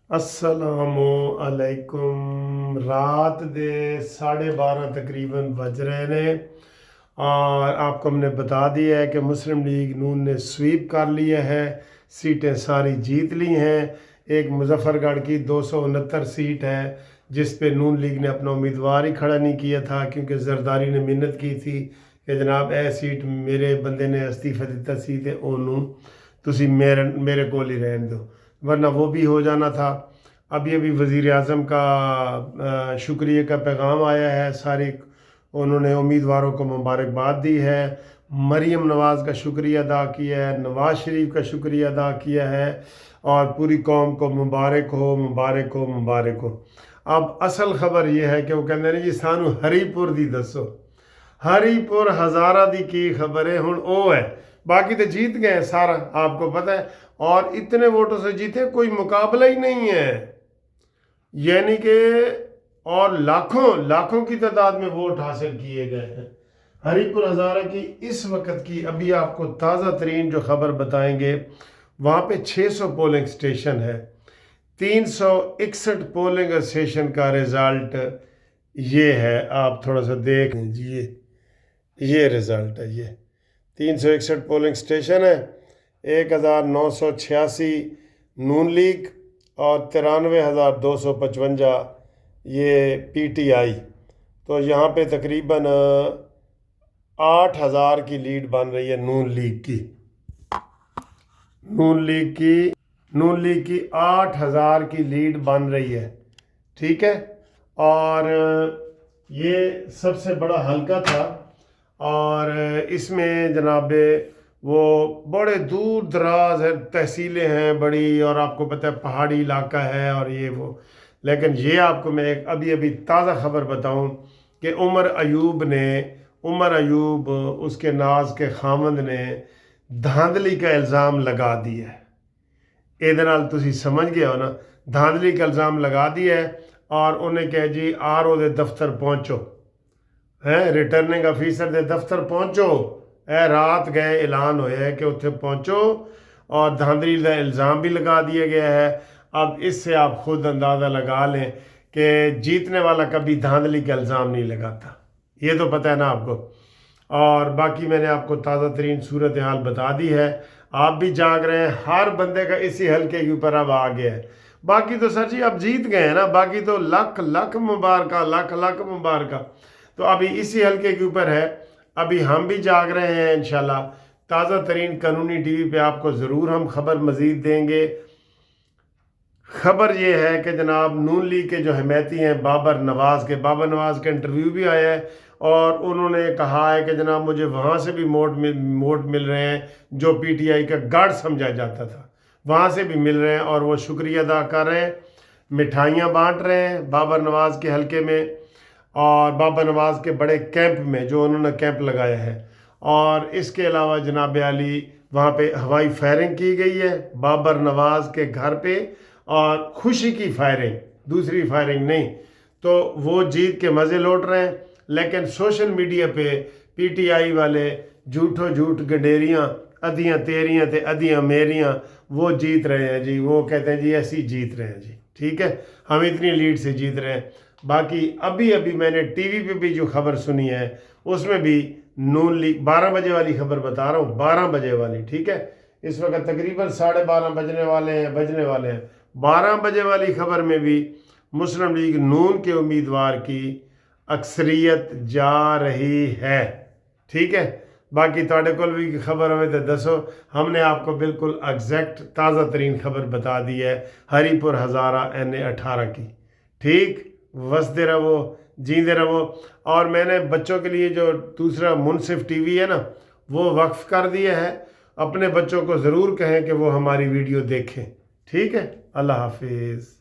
अस्सलामु अलैकुम। रात दे 12:30 तकरीबन बज रहे ने और आपको हमने बता दिया है कि मुस्लिम लीग नून ने स्वीप कर लिया है, सीटें सारी जीत ली हैं। एक मुजफ्फरगढ़ की 269 सीट है जिस पे नून लीग ने अपना उम्मीदवार ही खड़ा नहीं किया था, क्योंकि जरदारी ने मिन्नत की थी कि जनाब ए सीट मेरे बंदे ने इस्तीफा दिता सी ते ओनू तुसी मेरे कोल ही रहने दो, वरना वो भी हो जाना था। अभी अभी वज़ीर आज़म का शुक्रिया का पैगाम आया है, सारी उन्होंने उम्मीदवारों को मुबारकबाद दी है। मरीम नवाज़ का शुक्रिया अदा किया है, नवाज़ शरीफ का शुक्रिया अदा किया है और पूरी कौम को मुबारक हो, मुबारक हो, मुबारक हो। अब असल खबर यह है कि वो कहते हैं जी सानू हरीपुर दी दसो। हरीपुर हज़ारा दी की खबर है हुण ओ है, बाकी तो जीत गए सारा, आपको पता है। और इतने वोटों से जीते, कोई मुकाबला ही नहीं है, यानी कि और लाखों लाखों की तादाद में वोट हासिल किए गए हैं। हरीपुर हज़ारा की इस वक्त की अभी आपको ताज़ा तरीन जो खबर बताएंगे, वहाँ पे 600 पोलिंग स्टेशन है। 361 पोलिंग स्टेशन का रिज़ल्ट ये है, आप थोड़ा सा देख लीजिए, ये रिज़ल्ट है। ये 361 पोलिंग स्टेशन है, 1986 नून लीग और 93,255 ये PTI। तो यहाँ पे तकरीबन 8,000 की लीड बन रही है नून लीग की। नून लीग की 8,000 की लीड बन रही है, ठीक है। और ये सबसे बड़ा हलका था और इसमें जनाब वो बड़े दूर दराज है, तहसीलें हैं बड़ी, और आपको पता है पहाड़ी इलाका है और ये वो। लेकिन ये आपको मैं एक अभी अभी ताज़ा खबर बताऊं कि उमर अयूब उसके नाज के खामंद ने धांधली का इल्ज़ाम लगा दिया है। ਇਹਦੇ ਨਾਲ ਤੁਸੀਂ ਸਮਝ ਗਏ ਹੋ ਨਾ, धांधली का इल्ज़ाम लगा दिया है और उन्हें कहा जी RO ਦੇ दफ्तर पहुँचो, हैं रिटर्निंग अफीसर ਦੇ दफ्तर पहुँचो। ਇਹ रात गए ऐलान होया है कि उत्थे पहुँचो और धांधली का इल्ज़ाम भी लगा दिया गया है। अब इससे आप खुद अंदाज़ा लगा लें कि जीतने वाला कभी धांधली का इल्ज़ाम नहीं लगाता, ये तो पता है ना आपको। और बाकी मैंने आपको ताज़ा तरीन सूरत हाल बता दी है, आप भी जाग रहे हैं। हर बंदे का इसी हल्के के ऊपर अब आ गया है। बाकी तो सर जी अब जीत गए हैं ना, बाकी तो लाख लाख मुबारक, लाख लाख मुबारक। तो अभी इसी हल्के के ऊपर है, अभी हम भी जाग रहे हैं। इंशाल्लाह ताज़ा तरीन कानूनी TV पे आपको ज़रूर हम खबर मज़ीद देंगे। खबर ये है कि जनाब नून लीग के जो हमायती हैं बाबर नवाज़ के इंटरव्यू भी आया है और उन्होंने कहा है कि जनाब मुझे वहाँ से भी वोट मिल रहे हैं, जो PTI का गढ़ समझा जाता था वहाँ से भी मिल रहे हैं और वो शुक्रिया अदा कर रहे हैं, मिठाइयाँ बांट रहे हैं बाबर नवाज़ के हलके में और बाबर नवाज़ के बड़े कैंप में जो उन्होंने कैंप लगाया है। और इसके अलावा जनाब आली वहाँ पे हवाई फायरिंग की गई है बाबर नवाज़ के घर पे, और खुशी की फायरिंग, दूसरी फायरिंग नहीं। तो वो जीत के मज़े लौट रहे हैं, लेकिन सोशल मीडिया पे PTI वाले झूठ गडेरियाँ, अधियाँ तेरियाँ ते अधियाँ मेरियाँ, वो जीत रहे हैं जी। वो कहते हैं जी ऐसी जीत रहे हैं जी, ठीक है, हम इतनी लीड से जीत रहे हैं। बाकी अभी अभी मैंने TV पे भी जो खबर सुनी है उसमें भी नून लीग 12 बजे वाली खबर बता रहा हूँ, 12 बजे वाली, ठीक है। इस वक्त तकरीबन 12:30 बजने वाले हैं। 12 बजे वाली खबर में भी मुस्लिम लीग नून के उम्मीदवार की अक्सरियत जा रही है, ठीक है। बाकी तुहाडे कोल भी खबर होवे तो दसो, हमने आपको बिल्कुल एग्जैक्ट ताज़ा तरीन खबर बता दी है हरीपुर हज़ारा NA 18 की, ठीक। वसते रहो, जींदे रहो। और मैंने बच्चों के लिए जो दूसरा मुनसिफ TV है ना, वो वक्फ कर दिया है। अपने बच्चों को ज़रूर कहें कि वो हमारी वीडियो देखें, ठीक है। अल्लाह हाफिज़।